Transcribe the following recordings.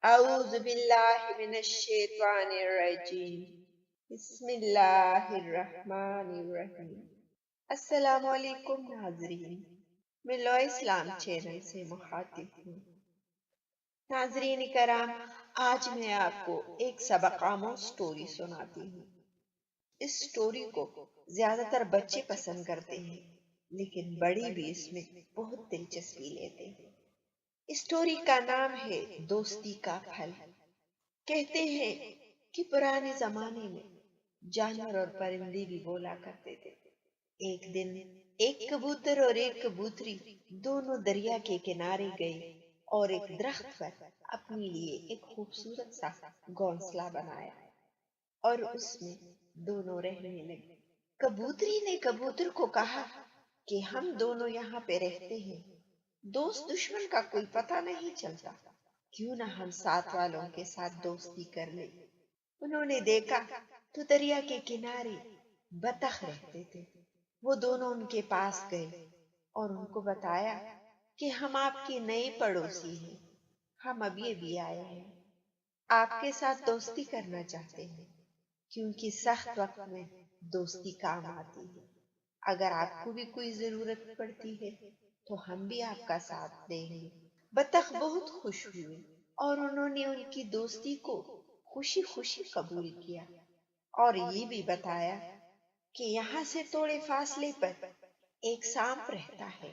اعوذ باللہ من الشیطان الرجیم بسم اللہ الرحمن الرحیم۔ السلام علیکم ناظرین، میں لو اسلام چینل سے مخاطب ہوں۔ ناظرین کرام، آج میں آپ کو ایک سبق آموز سٹوری سناتی ہوں۔ اس سٹوری کو زیادہ تر بچے پسند کرتے ہیں، لیکن بڑی بھی اس میں بہت دلچسپی لیتے ہیں۔ اسٹوری کا نام ہے دوستی کا پھل۔ کہتے ہیں کہ پرانے زمانے میں جانور اور پرندے بھی بولا کرتے تھے۔ ایک دن ایک کبوتر اور ایک کبوتری دونوں دریا کے کنارے گئے اور ایک درخت پر اپنے لیے ایک خوبصورت سا گھونسلہ بنایا اور اس میں دونوں رہنے لگے۔ کبوتری نے کبوتر کو کہا کہ ہم دونوں یہاں پہ رہتے ہیں، دوست دشمن کا کوئی پتہ نہیں چلتا، کیوں نہ ہم ساتھ والوں کے ساتھ دوستی کر لیں۔ انہوں نے دیکھا تو دریا کے کنارے بطخ رہتے تھے۔ وہ دونوں ان کے پاس گئے اور ان کو بتایا کہ ہم آپ کے نئے پڑوسی ہیں، ہم ابھی ابھی آئے ہیں، آپ کے ساتھ دوستی کرنا چاہتے ہیں، کیونکہ سخت وقت میں دوستی کام آتی ہے۔ اگر آپ کو بھی کوئی ضرورت پڑتی ہے تو ہم بھی آپ کا ساتھ دیں گے۔ بطخ بہت خوش ہوئے اور انہوں نے ان کی دوستی کو خوشی خوشی قبول کیا اور یہ بھی بتایا کہ یہاں سے تھوڑے فاصلے پر ایک سانپ رہتا ہے،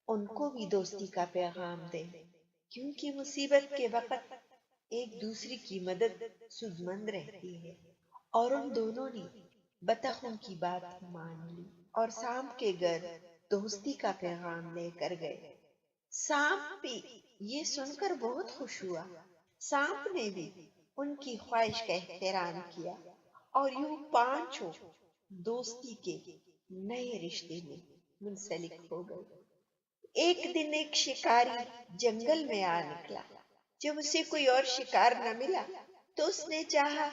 ان کو بھی دوستی کا پیغام دیں، کیونکہ مصیبت کے وقت ایک دوسری کی مدد سود مند رہتی ہے۔ اور ان دونوں نے بطخوں کی بات مان لی اور سانپ کے گھر دوستی کا پیغام لے کر گئے۔ سانپ بھی یہ سن کر بہت خوش ہوا۔ سانپ نے بھی ان کی خواہش کا احترام کیا اور یوں پانچوں دوستی کے نئے رشتے میں منسلک ہو گئے۔ ایک دن ایک شکاری جنگل میں آ نکلا۔ جب اسے کوئی اور شکار نہ ملا تو اس نے چاہا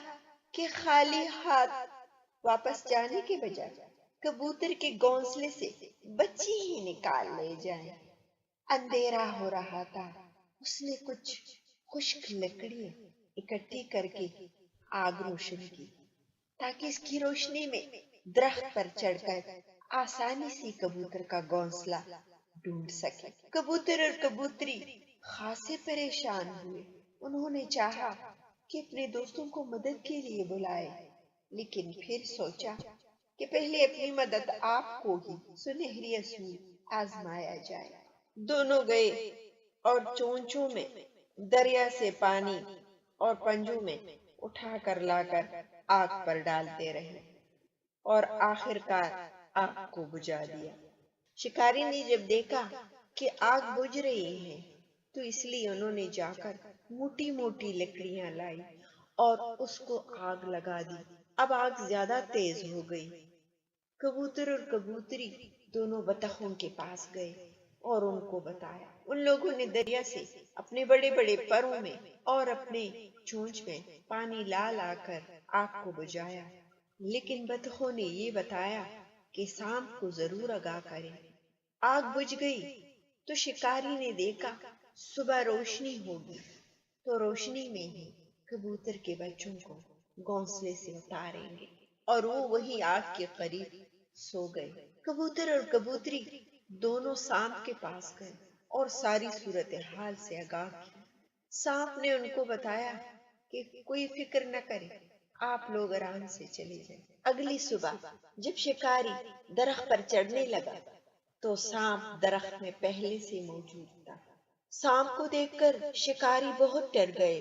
کہ خالی ہاتھ واپس جانے کے بجائے کبوتر کے گھونسلے سے بچی ہی نکال لے جائیں۔ اندھیرا ہو رہا تھا۔ اس نے کچھ خشک لکڑیاں اکٹھی کر کے آگ روشن کی تاکہ اس کی روشنی میں درخت پر چڑھ کر آسانی سے کبوتر کا گھونسلہ ڈھونڈ سکے۔ کبوتر اور کبوتری خاصے پریشان ہوئے۔ انہوں نے چاہا کہ اپنے دوستوں کو مدد کے لیے بلائے، لیکن پھر سوچا کہ پہلے اپنی مدد آپ کو ہی سنہری اصول آزمایا جائے۔ دونوں گئے اور چونچوں میں دریا سے پانی اور پنجوں میں اٹھا کر لا کر آگ پر ڈالتے رہے اور آخر کار آگ کو بجھا دیا۔ شکاری نے جب دیکھا کہ آگ بجھ رہی ہے تو اس لیے انہوں نے جا کر موٹی موٹی لکڑیاں لائی اور اس کو آگ لگا دی۔ اب آگ زیادہ تیز ہو گئی۔ کبوتر اور کبوتری دونوں بطخوں کے پاس گئے اور ان کو بتایا۔ ان لوگوں نے دریا سے اپنے بڑے بڑے پروں میں اور اپنے چونچ میں پانی لا لا کر آگ کو بجھایا، لیکن بطخوں نے یہ بتایا کہ سانپ کو ضرور آگاہ کریں۔ آگ بجھ گئی تو شکاری نے دیکھا صبح روشنی ہوگی تو روشنی میں ہی کبوتر کے بچوں کو گھونسلے سے اتاریں گے اور وہ وہی آگ کے قریب سو گئے۔ کبوتر اور کبوتری دونوں سانپ کے پاس گئے اور ساری صورتحال سے آگاہ کی۔ سانپ نے ان کو بتایا کہ کوئی فکر نہ کرے، آپ لوگ آرام سے چلے جائیں۔ اگلی صبح جب شکاری درخت پر چڑھنے لگا تو سانپ درخت میں پہلے سے موجود تھا۔ سانپ کو دیکھ کر شکاری بہت ڈر گئے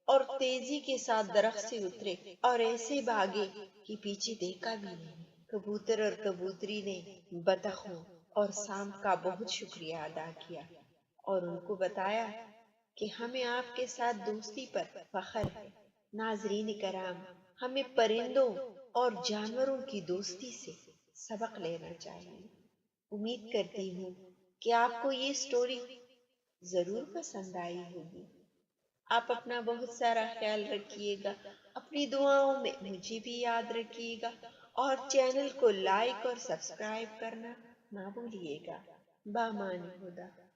اور تیزی کے ساتھ درخت سے اترے اور ایسے بھاگے کہ پیچھے دیکھا بھی نہیں۔ کبوتر اور کبوتری نے بطخوں اور سانپ کا بہت شکریہ ادا کیا اور ان کو بتایا کہ ہمیں آپ کے ساتھ دوستی پر فخر ہے۔ ناظرین کرام، ہمیں پرندوں اور جانوروں کی دوستی سے سبق لینا چاہیے۔ امید کرتی ہوں کہ آپ کو یہ سٹوری ضرور پسند آئی ہوگی۔ آپ اپنا بہت سارا خیال رکھیے گا، اپنی دعاؤں میں مجھے بھی یاد رکھیے گا اور چینل کو لائک اور سبسکرائب کرنا نہ بھولیے گا۔ بامان خدا۔